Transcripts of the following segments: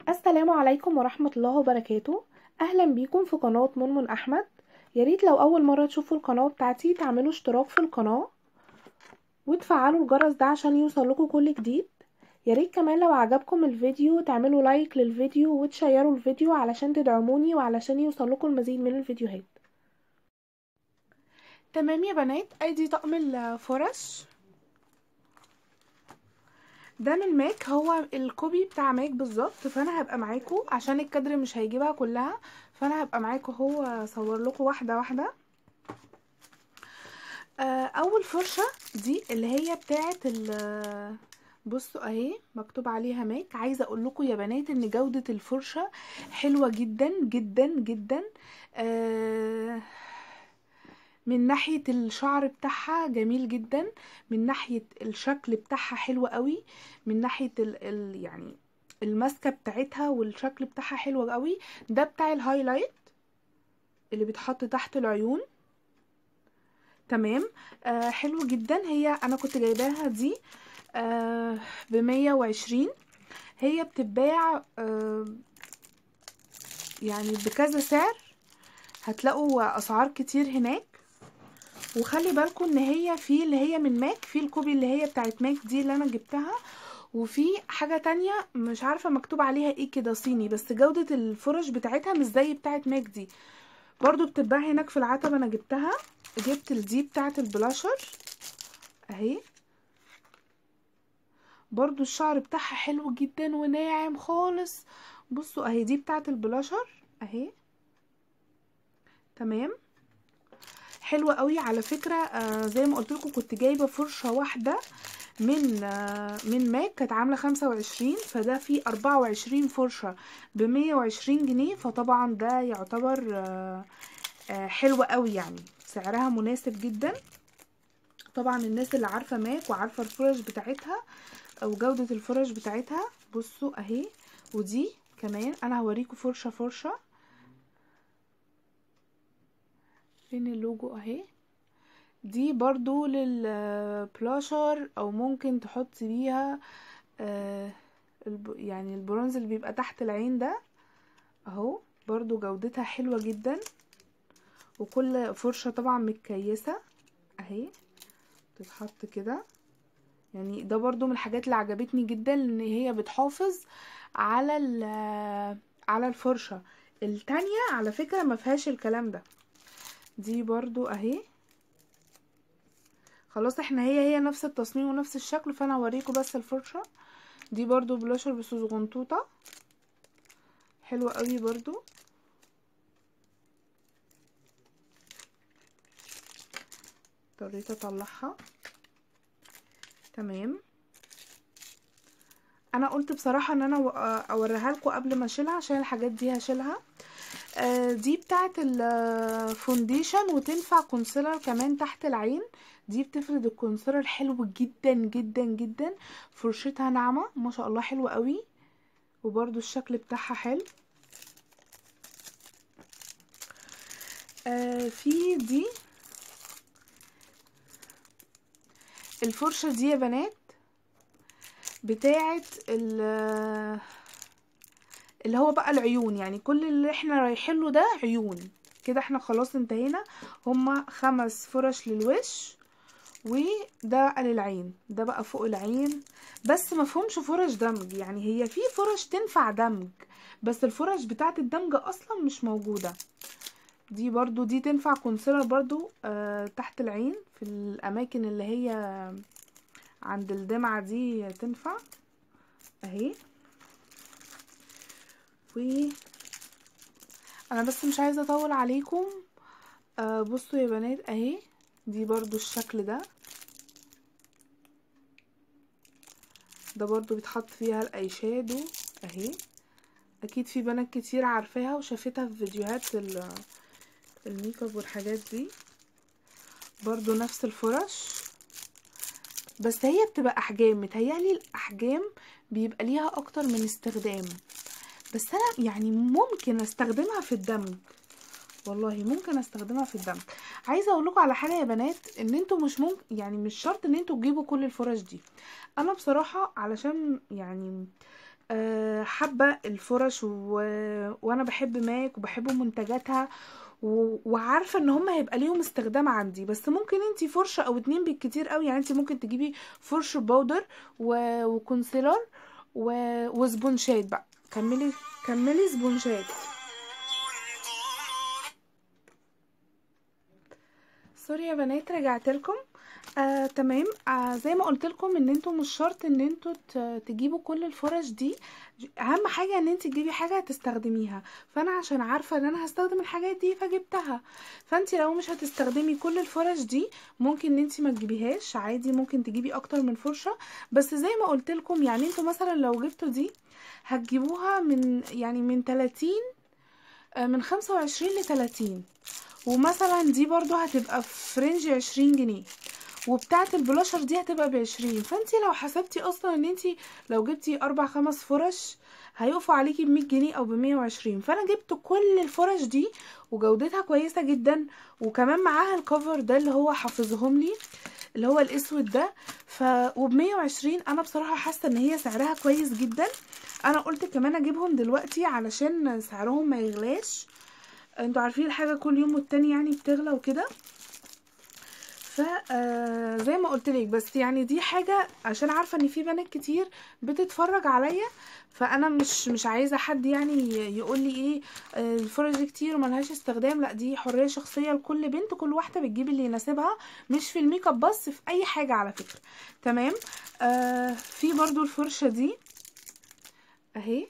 السلام عليكم ورحمة الله وبركاته. اهلا بيكم في قناة منمن احمد. ياريت لو اول مرة تشوفوا القناة بتاعتي تعملوا اشتراك في القناة وتفعلوا الجرس ده عشان يوصلكوا كل جديد. ياريت كمان لو عجبكم الفيديو تعملوا لايك للفيديو وتشيروا الفيديو علشان تدعموني وعلشان يوصلكوا المزيد من الفيديوهات. تمام يا بنات، ادي طقم الفرش ده من ماك، هو الكوبي بتاع ماك بالظبط. فانا هبقى معاكم عشان الكادر مش هيجيبها كلها، فانا هبقى معاكم هو اصور لكم واحده واحده. اول فرشه دي اللي هي بتاعه بصوا اهي مكتوب عليها ماك. عايزه اقول لكم يا بنات ان جوده الفرشه حلوه جدا جدا جدا. من ناحية الشعر بتاعها جميل جدا، من ناحية الشكل بتاعها حلو قوي، من ناحية يعني الماسكة بتاعتها والشكل بتاعها حلو قوي. ده بتاع الهايلايت اللي بيتحط تحت العيون. تمام. حلو جدا. هي انا كنت جايباها دي ب120. هي بتتباع يعني بكذا سعر، هتلاقوا اسعار كتير هناك. وخلي بالكم ان هي في اللي هي من ماك، في الكوبي اللي هي بتاعت ماك دي اللي انا جبتها، وفي حاجة تانية مش عارفة مكتوب عليها ايه كده صيني، بس جودة الفرش بتاعتها مش زي بتاعت ماك دي. برضو بتتباع هناك في العتبة. انا جبتها، جبت دي بتاعت البلاشر اهي. برضو الشعر بتاعها حلو جدا وناعم خالص. بصوا اهي دي بتاعت البلاشر اهي. تمام. حلوة قوي على فكرة. زي ما قلت لكم كنت جايبة فرشة واحدة من ماك، كانت عاملة 25، فده فيه 24 فرشة ب120 جنيه. فطبعا ده يعتبر حلوة قوي، يعني سعرها مناسب جدا. طبعا الناس اللي عارفة ماك وعارفة الفرش بتاعتها او جودة الفرش بتاعتها. بصوا اهي. ودي كمان انا هوريكم فرشة فرشة. فين اللوجو اهي. دي برضو للبلاشر، او ممكن تحطي بيها يعني البرونز اللي بيبقى تحت العين ده اهو. برضو جودتها حلوة جدا، وكل فرشة طبعا متكيسة اهي. تتحط كده. يعني ده برضو من الحاجات اللي عجبتني جدا، ان هي بتحافظ على على الفرشة. التانية على فكرة ما فيهاش الكلام ده. دي برضو اهي. خلاص احنا هي نفس التصميم ونفس الشكل، فانا هوريكم بس الفرشة. دي برضو بلاشر بسوزغنطوطة، حلوة قوي برضو. اضطريت اطلعها. تمام. انا قلت بصراحة ان انا اوريها لكم قبل ما اشيلها، عشان الحاجات دي هشيلها. دي بتاعه الفونديشن، وتنفع كونسيلر كمان تحت العين. دي بتفرد الكونسيلر حلو جدا جدا جدا. فرشتها ناعمة ما شاء الله، حلوة قوي. وبرده الشكل بتاعها حلو. في دي الفرشة دي يا بنات بتاعه اللي هو بقى العيون. يعني كل اللي احنا رايحين له ده عيون كده. احنا خلاص انتهينا. هما 5 فرش للوش، وده للعين. ده بقى فوق العين، بس مفهومش فرش دمج. يعني هي في فرش تنفع دمج، بس الفرش بتاعت الدمج اصلا مش موجودة. دي برضو دي تنفع كونسيلر برضو تحت العين، في الاماكن اللي هي عند الدمعة دي تنفع اهي. انا بس مش عايزة اطول عليكم. بصوا يا بنات اهي. دي برضو الشكل ده. ده برضو بيتحط فيها الاي شادو اهي. اكيد في بنات كتير عارفاها وشافتها في فيديوهات الميك اب والحاجات دي. برضو نفس الفرش، بس هي بتبقى احجام. متهيألي الاحجام بيبقى ليها اكتر من استخدام، بس انا يعني ممكن استخدمها في الدمج. والله ممكن استخدمها في الدمج. عايزه اقول لكم على حاجه يا بنات، ان انتوا مش ممكن، يعني مش شرط ان انتوا تجيبوا كل الفرش دي. انا بصراحه علشان يعني حابه الفرش وانا بحب ماك وبحب منتجاتها، وعارفه ان هم هيبقى ليهم استخدام عندي. بس ممكن انتي فرشه او اتنين بالكتير قوي، يعني انتي ممكن تجيبي فرش باودر وكونسيلر وسبونشات بقى. كملي سبونشات. سوري يا بنات، رجعت لكم. تمام. زي ما قلت لكم ان انتوا مش شرط ان انتوا تجيبوا كل الفرش دي. اهم حاجه ان انت تجيبي حاجه هتستخدميها. فانا عشان عارفه ان انا هستخدم الحاجات دي فجبتها. فانت لو مش هتستخدمي كل الفرش دي ممكن ان انت ما تجيبيهاش عادي، ممكن تجيبي اكتر من فرشه. بس زي ما قلت لكم يعني انتوا مثلا لو جبتوا دي هتجيبوها من 30، من 25 ل30. ومثلا دي برضو هتبقى في رينج 20 جنيه، وبتاعه البلاشر دي هتبقى ب20. فانتي لو حسبتي اصلا ان انتي لو جبتي 4-5 فرش هيقفوا عليكي ب100 جنيه او ب120. فانا جبت كل الفرش دي وجودتها كويسه جدا، وكمان معاها الكفر ده اللي هو حافظهم لي، اللي هو الاسود ده. وب120 انا بصراحه حاسه ان هي سعرها كويس جدا. انا قلت كمان اجيبهم دلوقتي علشان سعرهم ما يغلاش. انتوا عارفين الحاجه كل يوم والتاني يعني بتغلى وكده. ف زي ما قلت لك، بس يعني دي حاجه عشان عارفه ان في بنات كتير بتتفرج عليا، فانا مش عايزه حد يعني يقول لي ايه الفرش دي كتير وملهاش استخدام. لا، دي حريه شخصيه لكل بنت، كل واحده بتجيب اللي يناسبها، مش في الميك اب بس، في اي حاجه على فكره. تمام. في برضو الفرشه دي اهي،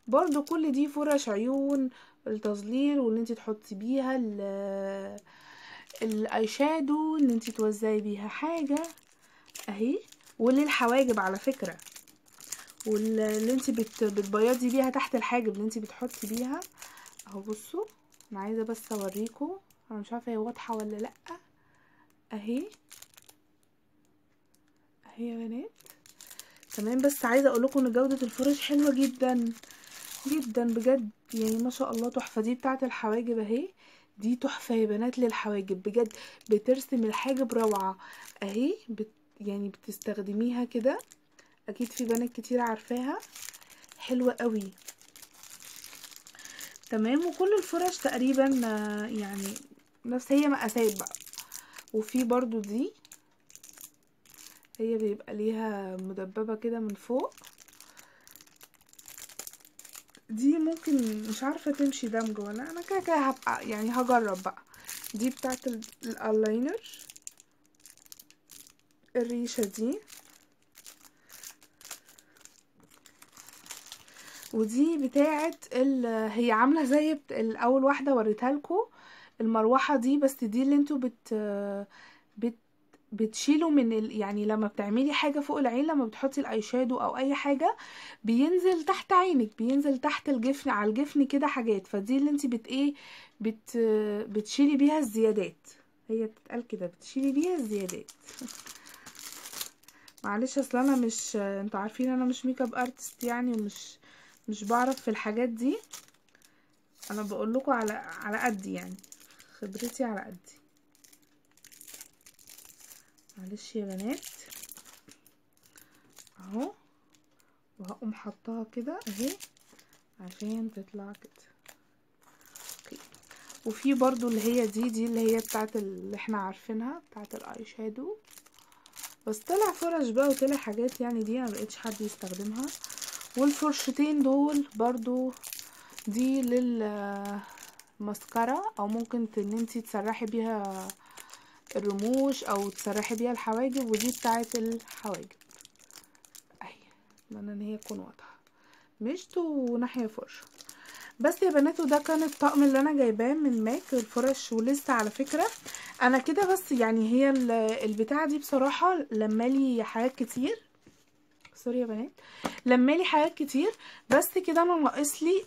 برضو كل دي فرش عيون، التظليل، واللي انت تحطي بيها الاي شادو، اللي انت توزعي بيها حاجه اهي، وللحواجب على فكره، واللي انت بتبيضي بيها تحت الحاجب اللي انت بتحطي بيها اهو. بصوا، انا عايزه بس اوريكم، انا مش عارفه هي واضحه ولا لا. اهي اهي يا بنات. تمام. بس عايزه اقول لكم ان جوده الفرش حلوه جدا جدا بجد، يعني ما شاء الله تحفه. دي بتاعه الحواجب اهي، دي تحفه يا بنات للحواجب بجد، بترسم الحاجب روعه اهي. يعني بتستخدميها كده، اكيد في بنات كتير عارفاها، حلوه قوي. تمام. وكل الفرش تقريبا يعني نفس هي مقاسات بقى. وفي برضو دي هي بيبقى ليها مدببة كده من فوق، دي ممكن مش عارفة تمشي دمج ولا، انا كده كده هبقى يعني هجرب بقى. دي بتاعت الايلاينر، الريشة دي. ودي بتاعت هي عاملة زي الاول واحدة وريتها لكم، المروحة دي. بس دي اللي انتوا بت بتشيله من يعني لما بتعملي حاجة فوق العين، لما بتحطي الاي شادو او اي حاجة بينزل تحت عينك، بينزل تحت الجفن على الجفن كده حاجات. فدي اللي انت بت بتشيلي بيها الزيادات، هي بتتقال كده، بتشيلي بيها الزيادات. معلش اصل انا مش، انتوا عارفين انا مش ميك اب ارتست يعني، ومش مش بعرف في الحاجات دي. انا بقول لكم على قدي يعني، خبرتي على قدي. معلش يا بنات اهو، وهقوم حطاها كده اهي عشان تطلع كده. اوكي. وفي برضو اللي هي دي اللي هي بتاعت اللي احنا عارفينها، بتاعت الاي شادو. بس طلع فرش بقى وطلع حاجات يعني دي ما بقتش حد يستخدمها. والفرشتين دول برضو دي للماسكارا، او ممكن ان انتي تسرحي بيها الرموش او تسرحي بيها الحواجب. ودي بتاعت الحواجب اهي، اتمنى ان هي تكون واضحه، مشط وناحيه فرشه. بس يا بنات، وده كان الطقم اللي انا جايباه من ماك، الفرش. ولسه على فكره انا كده بس، يعني هي البتاعه دي بصراحه لمالي حاجات كتير. سوري يا بنات، لمالي حاجات كتير. بس كده انا ناقص لي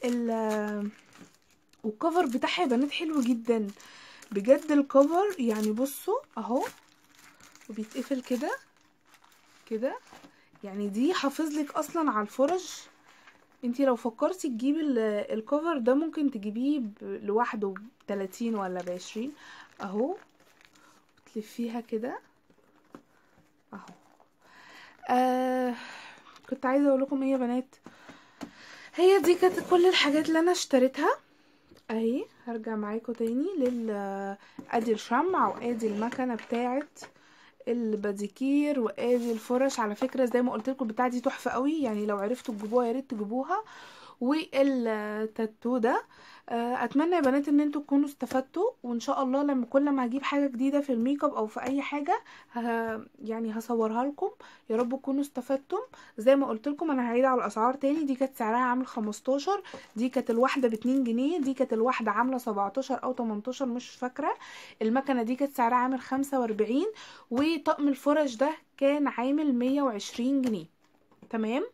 والكفر بتاعها يا بنات حلو جدا بجد. الكفر يعني بصوا اهو، وبيتقفل كده كده، يعني دي حافظلك اصلا على الفرش. انتي لو فكرتي تجيبي الكفر ده ممكن تجيبيه لوحده ب30 ولا ب20 اهو. تلفيها كده اهو. كنت عايزه اقول لكم ايه يا بنات، هي دي كانت كل الحاجات اللي انا اشتريتها اهي. هرجع معاكم تاني ادي الشمع، وادي المكنه بتاعت الباديكير، وادي الفرش. على فكره زي ما قلت لكم البتاعه دي تحفه قوي، يعني لو عرفتوا تجيبوها يا ريت تجيبوها. والتاتو ده اتمنى يا بنات ان انتوا تكونوا استفدتوا، وان شاء الله لما كل ما هجيب حاجه جديده في الميك اب او في اي حاجه يعني هصورها لكم. يا رب تكونوا استفدتم. زي ما قلت لكم انا هعيد على الاسعار تاني. دي كانت سعرها عامل 15، دي كانت الواحده ب2 جنيه، دي كانت الواحده عامله 17 او 18 مش فاكره. المكنه دي كانت سعرها عامل 45، وطقم الفرش ده كان عامل 120 جنيه. تمام.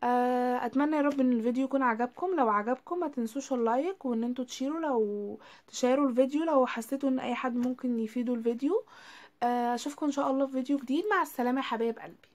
اتمنى يا رب ان الفيديو يكون عجبكم. لو عجبكم ما تنسوش اللايك، وان انتوا تشيروا الفيديو لو حسيتوا ان اي حد ممكن يفيدوا الفيديو. اشوفكم ان شاء الله في فيديو جديد. مع السلامة يا حبايب قلبي.